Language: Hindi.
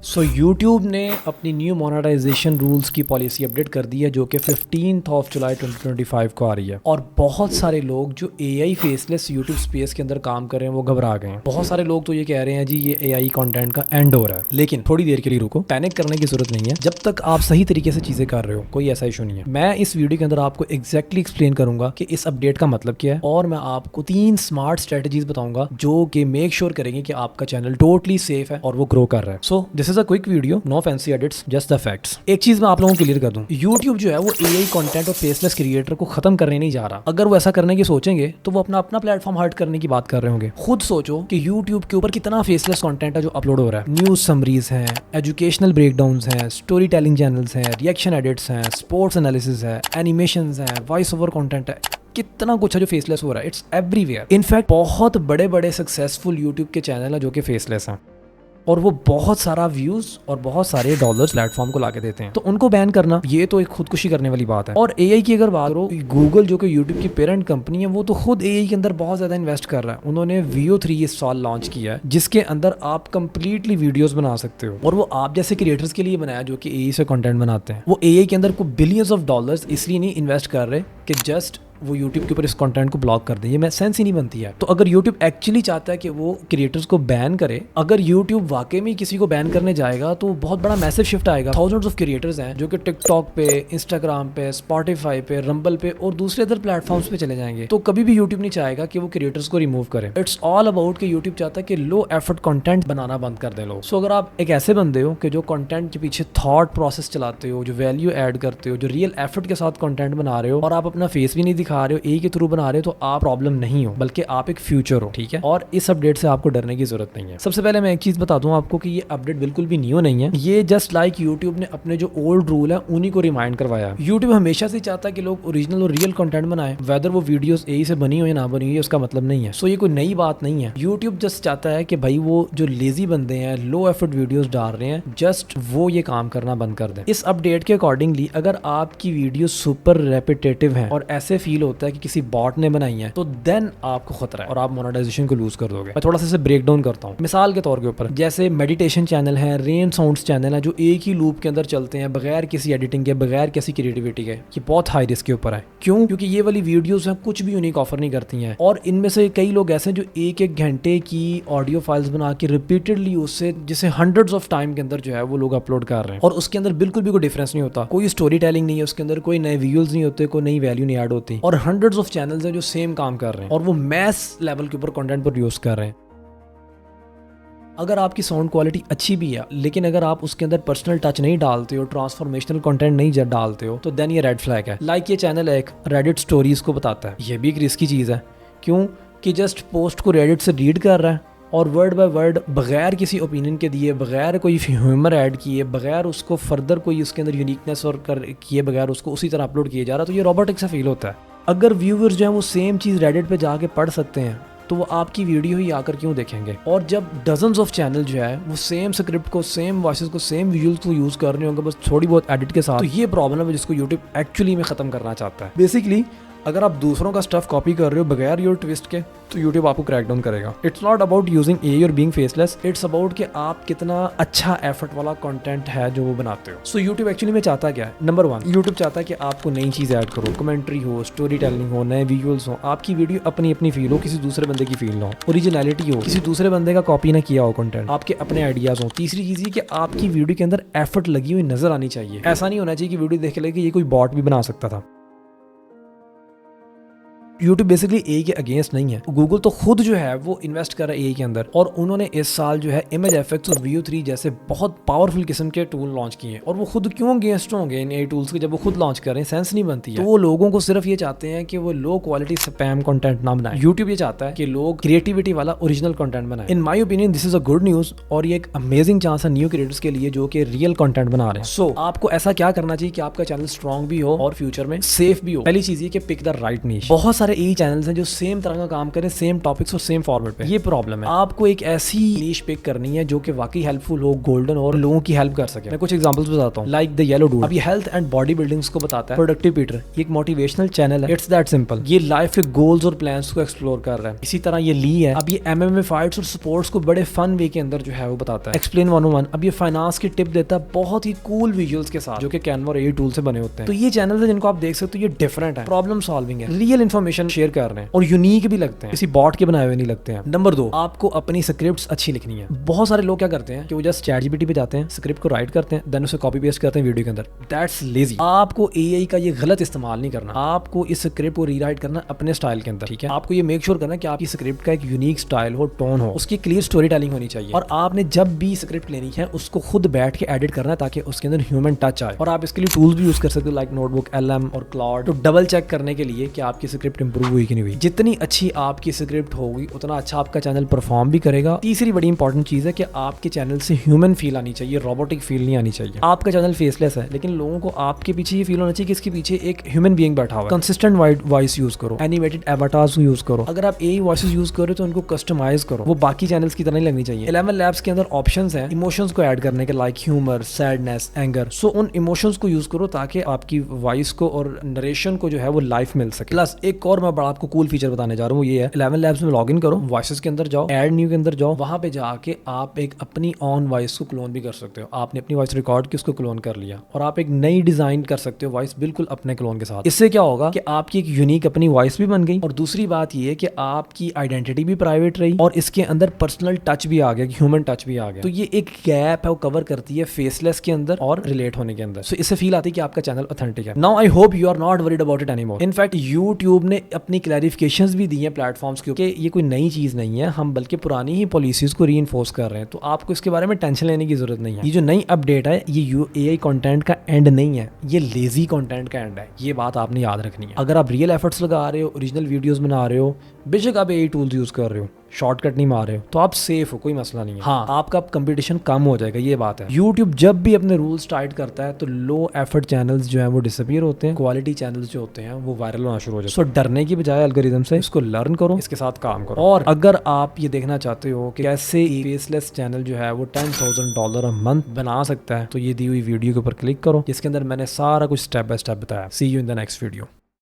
YouTube ने अपनी न्यू मोनेटाइजेशन रूल्स की पॉलिसी अपडेट कर दी है जो कि 15 जुलाई 2025 को आ रही है। और बहुत सारे लोग जो AI फेसलेस YouTube स्पेस के अंदर काम कर रहे हैं वो घबरा गए हैं। बहुत सारे लोग तो ये कह रहे हैं जी ये AI कंटेंट का एंड हो रहा है। लेकिन थोड़ी देर के लिए रुको, पैनिक करने की जरूरत नहीं है। जब तक आप सही तरीके से चीजें कर रहे हो कोई ऐसा इशू नहीं है। मैं इस वीडियो के अंदर आपको एग्जैक्टली एक्सप्लेन करूंगा कि इस अपडेट का मतलब क्या है, और मैं आपको 3 स्मार्ट स्ट्रेटजीज बताऊंगा जो कि मेक श्योर करेंगे कि आपका चैनल टोटली सेफ है और वो ग्रो कर रहा है। So this is a quick video, no fancy edits, just the facts. एक चीज मैं आप लोगों को क्लियर कर दूं, YouTube जो है वो AI कंटेंट और फेसलेस क्रिएटर को खत्म करने नहीं जा रहा। अगर वो ऐसा करने की सोचेंगे तो वो अपना प्लेटफॉर्म हर्ट करने की बात कर रहे होंगे। खुद सोचो कि YouTube के ऊपर कितना फेसलेस कंटेंट है जो अपलोड हो रहा है। न्यूज समरीज हैं, एजुकेशनल ब्रेकडाउन्स हैं, स्टोरी टेलिंग चैनल्स हैं, रिएक्शन एडिट्स हैं, स्पोर्ट्स एनालिसिस है, एनिमेशंस हैं, वॉइस ओवर कंटेंट है, कितना कुछ है जो फेसलेस हो रहा है। It's everywhere. इनफैक्ट बहुत बड़े बड़े सक्सेसफुल YouTube के चैनल है जो कि फेसलेस हैं और वो बहुत सारा व्यूज और बहुत सारे डॉलर्स प्लेटफॉर्म को लाके देते हैं। तो उनको बैन करना ये तो एक खुदकुशी करने वाली बात है। और AI की अगर बात करो, गूगल जो कि YouTube की पेरेंट कंपनी है वो तो खुद AI के अंदर बहुत ज्यादा इन्वेस्ट कर रहा है। उन्होंने Veo 3 इस साल लॉन्च किया है जिसके अंदर आप कंप्लीटली वीडियोस बना सकते हो, और वो आप जैसे क्रिएटर्स के लिए बनाया जो कि AI से कंटेंट बनाते हैं। वो AI के अंदर को बिलियंस ऑफ डॉलर्स इसलिए नहीं इन्वेस्ट कर रहे कि जस्ट वो YouTube के ऊपर इस कंटेंट को ब्लॉक कर दे। ये सेंस ही नहीं बनती है। तो अगर YouTube एक्चुअली चाहता है कि वो क्रिएटर्स को बैन करे, अगर YouTube वाकई में किसी को बैन करने जाएगा तो बहुत बड़ा मैसिव शिफ्ट आएगा। थाउजेंड्स ऑफ क्रिएटर्स हैं जो कि टिकटॉक पे, इंस्टाग्राम पे, स्पॉटिफाई पे, रंबल पे और दूसरे अदर प्लेटफॉर्म्स पे चले जाएंगे। तो कभी भी YouTube नहीं चाहेगा कि वो क्रिएटर्स को रिमूव करे। इट्स ऑल अबाउट कि YouTube चाहता है कि लो एफर्ट कंटेंट बनाना बंद कर दे लोग। सो अगर आप एक ऐसे बंदे हो कि जो कंटेंट के पीछे थॉट प्रोसेस चलाते हो, जो वैल्यू ऐड करते हो, जो रियल एफर्ट के साथ कंटेंट बना रहे हो और आप अपना फेस भी नहीं दिखा रहे हो, AI के थ्रू बना रहे हो, तो आप प्रॉब्लम नहीं हो बल्कि आप एक फ्यूचर हो। ठीक है, और इस अपडेट से आपको डरने की जरूरत नहीं है। सबसे पहले मैं एक चीज बता दूं आपको कि ये अपडेट बिल्कुल भी न्यू नहीं है। ये जस्ट लाइक YouTube ने अपने जो ओल्ड रूल है उन्हीं को रिमाइंड करवाया। YouTube हमेशा से चाहता है कि लोग ओरिजिनल और रियल कंटेंट बनाएं, वेदर वो वीडियोस AI से बनी हो या ना बनी हो, उसका मतलब नहीं है। सो ये कोई नई बात नहीं है। YouTube जस्ट चाहता है कि भाई वो जो लेजी बंदे हैं, लो एफर्ट वीडियोस डाल रहे हैं, जस्ट वो ये काम करना बंद कर दें। इस अपडेट के अकॉर्डिंगली अगर आपकी वीडियो सुपर रेपिटेटिव है और ऐसे फील होता है कि किसी बॉट ने बनाई है तो देन आपको खतरा है और आप मोनेटाइजेशन को लूज कर दोगे। मैं थोड़ा सा इसे ब्रेक डाउन करता हूँ। मिसाल के तौर के ऊपर जैसे मेडिटेशन चैनल है, रेन साउंड्स चैनल है जो एक ही लूप के अंदर चलते हैं बगैर किसी एडिटिंग के, बगैर किसी क्रिएटिविटी के। ये बहुत हाई रिस्क के ऊपर है। क्यों? क्योंकि ये वाली वीडियोस हैं कुछ भी यूनिक ऑफर नहीं करती हैं, और इनमें से कई लोग ऐसे हैं जो एक एक घंटे की ऑडियो फाइल्स बना के रिपीटेडली उससे जिसे हंड्रेड्स ऑफ टाइम के अंदर जो है वो लोग अपलोड कर रहे हैं, और उसके अंदर बिल्कुल भी कोई डिफरेंस नहीं होता, कोई स्टोरी टेलिंग नहीं है उसके अंदर, कोई नए विजुअल्स नहीं होते, कोई नई वैल्यू नहीं ऐड होती, और हंड्रेड्स ऑफ चैनल्स हैं जो सेम काम कर रहे हैं और वो मैस लेवल के ऊपर कंटेंट प्रोड्यूस कर रहे हैं। अगर आपकी साउंड क्वालिटी अच्छी भी है लेकिन अगर आप उसके अंदर पर्सनल टच नहीं डालते हो, ट्रांसफॉर्मेशनल कंटेंट नहीं डालते हो, तो देन ये रेड फ्लैग है। लाइक ये चैनल एक रेडिट स्टोरीज को बताता है। ये भी एक रिस्की चीज़ है। क्यों? कि जस्ट पोस्ट को रेडिट से रीड कर रहा है और वर्ड बाय वर्ड बगैर किसी ओपिनियन के दिए, बगैर कोई ह्यूमर ऐड किए, बगैर उसको फर्दर कोई उसके अंदर यूनिकनेस और किए बगैर उसको उसी तरह अपलोड किया जा रहा है। तो ये रोबोटिक सा फील होता है। अगर व्यूअर्स जो है वो सेम चीज़ रेडिट पे जाके पढ़ सकते हैं तो वो आपकी वीडियो ही आकर क्यों देखेंगे? और जब डजन्स ऑफ चैनल जो है वो सेम स्क्रिप्ट को, सेम वॉइसेस को, सेम विजुअल्स को यूज कर रहे होंगे बस थोड़ी बहुत एडिट के साथ, तो ये प्रॉब्लम है जिसको YouTube एक्चुअली में खत्म करना चाहता है। बेसिकली अगर आप दूसरों का स्टफ कॉपी कर रहे हो बगैर योर ट्विस्ट के तो YouTube आपको क्रैकडाउन करेगा। It's not about using AI और बीइंग फेसलेस, इट्स अबाउट कि आप कितना अच्छा एफर्ट वाला कंटेंट है जो वो बनाते हो। सो YouTube एक्चुअली में चाहता क्या है? नंबर 1, YouTube चाहता है कि आपको नई चीज़ ऐड करो, कमेंट्री हो, स्टोरी टेलिंग हो, नए विजुअल्स हो, आपकी वीडियो अपनी अपनी फील हो, किसी दूसरे बंदे की फील ना हो, ओरिजिनलिटी हो, किसी दूसरे बंदे का कॉपी ना किया हो कंटेंट, आपके अपने आइडियाज हो। तीसरी चीज़ ये कि आपकी वीडियो के अंदर एफर्ट लगी हुई नजर आनी चाहिए। ऐसा नहीं होना चाहिए कि वीडियो देख के लगे ये कोई बॉट भी बना सकता था। YouTube बेसिकली AI के अगेंस्ट नहीं है। Google तो खुद जो है वो इन्वेस्ट कर रहा है AI के अंदर, और उन्होंने इस साल जो है इमेज एफेक्ट्स और Veo 3 जैसे बहुत पावरफुल किस्म के टूल लॉन्च किए हैं। और वो खुद क्यों अगेंस्ट होंगे इन AI टूल्स के जब वो खुद लॉन्च कर रहे हैं? सेंस नहीं बनती है। तो वो लोगों को सिर्फ ये चाहते हैं कि वो लो क्वालिटी स्पैम कंटेंट ना बनाए। YouTube ये चाहता है कि लोग क्रिएटिविटी वाला ओरिजिनल कंटेंट बनाए। In my opinion this is a good news और ये एक अमेजिंग चांस है न्यू क्रिएटर्स के लिए जो कि रियल कंटेंट बना रहे हैं। सो आपको ऐसा क्या करना चाहिए कि आपका चैनल स्ट्रॉन्ग भी हो और फ्यूचर में सेफ भी हो? पहली चीज ये कि पिक द राइट नीश। बहुत सारे यही चैनल्स हैं जो सेम तरह का काम करें, सेम टॉपिक्स और सेम फॉर्मेट पे। ये प्रॉब्लम है। आपको एक ऐसी नीश पिक करनी है जो कि वाकई हेल्पफुल हो, गोल्डन और लोगों की हेल्प कर सके। मैं कुछ एग्जांपल्स बताता हूँ, लाइक द येलो डूड। अब ये हेल्थ एंड बॉडी बिल्डिंग्स को बताता है। प्रोडक्टिव पीटर, ये एक मोटिवेशनल चैनल है। It's that simple. ये लाइफ के गोल्स और प्लान्स को एक्सप्लोर कर रहा है। इसी तरह ये ली है, अब ये एमएमए फाइट्स और स्पोर्ट्स को बड़े फन वे के अंदर जो है वो बताता है। एक्सप्लेन 101, अब ये फाइनेंस की टिप देता है बहुत ही कूल विजुअल्स के साथ, जो कि कैनवा और एआई टूल से बने होते हैं। तो ये चैनल है जिनको आप देख सकते हो, ये डिफरेंट है, प्रॉब्लम सॉल्विंग है, रियल इन्फॉर्मेशन शेयर कर रहे हैं और यूनिक भी लगते हैं, किसी बॉट के बनाए हुए नहीं लगते हैं। नंबर 2, आपको अपनी स्क्रिप्ट्स अच्छी लिखनी है। बहुत सारे लोग क्या करते हैं कि वो जस्ट चैटजीपीटी पे जाते हैं, स्क्रिप्ट को राइट करते हैं, देन उसे कॉपी पेस्ट करते हैं वीडियो के अंदर। That's lazy. आपको एआई का ये गलत इस्तेमाल नहीं करना। आपको इस स्क्रिप्ट को रीराइट करना अपने स्टाइल के अंदर, ठीक है। आपको ये मेक श्योर करना कि आपकी स्क्रिप्ट का एक यूनिक स्टाइल हो, टोन हो, उसकी क्लियर स्टोरी टेलिंग होनी चाहिए। और आपने जब भी स्क्रिप्ट लेनी है उसको खुद बैठ के एडिट करना है ताकि उसके अंदर ह्यूमन टच आए। और आप इसके लिए टूल्स भी यूज कर सकते हो लाइक नोटबुक, एलएम और क्लाउड, तो डबल चेक करने के लिए कि आपकी स्क्रिप्ट इंप्रूव हुई कि नहीं हुई। जितनी अच्छी आपकी स्क्रिप्ट होगी उतना अच्छा आपका चैनल परफॉर्म भी करेगा। तीसरी बड़ी इंपॉर्टेंट चीज है कि आपके चैनल से ह्यूमन फील आनी चाहिए, रोबोटिक फील नहीं आनी चाहिए। आपका चैनल फेसलेस है लेकिन लोगों को आपके पीछे ये फील होना चाहिए कि इसके पीछे एक ह्यूमन बीइंग बैठा हुआ है। कंसिस्टेंट वॉइस यूज करो, एनिमेटेड एवाटार्स यूज करो। अगर आप एआई वॉइसेस यूज करो तो उनको कस्टमाइज करो, वो बाकी चैनल्स की तरह नहीं लगनी चाहिए। 11 लैब्स के अंदर ऑप्शंस हैं इमोशंस को ऐड करने के, लाइक ह्यूमर, सैडनेस, एंगर। सो उन इमोशंस को यूज करो ताकि आपकी वॉइस को और नरेशन को जो है वो लाइफ मिल सके। प्लस एक और मैं बड़ा आपको कूल फीचर बताने जा रहा हूँ, वो ये है 11 लैब्स में लॉग इन करो, वॉइसेस के अंदर जाओ, ऐड न्यू के अंदर जाओ, वहां पे जाके आप एक अपनी ऑन वॉइस को क्लोन भी कर सकते हो। आपने अपनी वॉइस रिकॉर्ड की, उसको क्लोन कर लिया और आप एक नई डिजाइन कर सकते हो वॉइस बिल्कुल अपने क्लोन के साथ। इससे क्या होगा कि आपकी एक यूनिक अपनी वॉइस भी बन गई और दूसरी बात ये है कि आपकी आइडेंटिटी भी प्राइवेट रही और इसके अंदर पर्सनल टच भी आ गया, ह्यूमन टच भी आ गया। तो ये एक गैप है वो कवर करती है फेसलेस के अंदर और रिलेट होने के अंदर। सो इससे फील आती है कि आपका चैनल ऑथेंटिक है। Now I hope you are not worried about it anymore. In fact YouTube ने अपनी क्लैरिफिकेशंस भी दी हैं प्लेटफॉर्म्स के कि ये कोई नई चीज नहीं है, हम बल्कि पुरानी ही पॉलिसीज को रीइंफोर्स कर रहे हैं। तो आपको इसके बारे में टेंशन लेने की जरूरत नहीं है। ये जो नई अपडेट है ये एआई कंटेंट का एंड नहीं है, ये लेजी कंटेंट का एंड है। ये बात आपने याद रखनी है। अगर आप रियल एफर्ट्स लगा रहे हो, ओरिजिनल वीडियोस बना रहे हो, बेशक आप एआई टूल्स यूज कर रहे हो, शॉर्टकट नहीं मार रहे हो, तो आप सेफ हो, कोई मसला नहीं है। हाँ, आपका कंपटीशन कम हो जाएगा, ये बात है। यूट्यूब जब भी अपने रूल्स टाइट करता है तो लो एफर्ट चैनल्स जो है वो डिसअपीयर होते हैं, क्वालिटी चैनल्स जो होते हैं वो वायरल होना शुरू हो जाते हैं। सो डरने की बजाय एल्गोरिथम से इसको लर्न करो, इसके साथ काम करो। और अगर आप ये देखना चाहते हो कि कैसे फेसलेस चैनल जो है वो $10,000 अ मंथ बना सकता है, तो ये दी हुई वीडियो के ऊपर क्लिक करो, जिसके अंदर मैंने सारा कुछ स्टेप बाय स्टेप बताया। See you in the next video.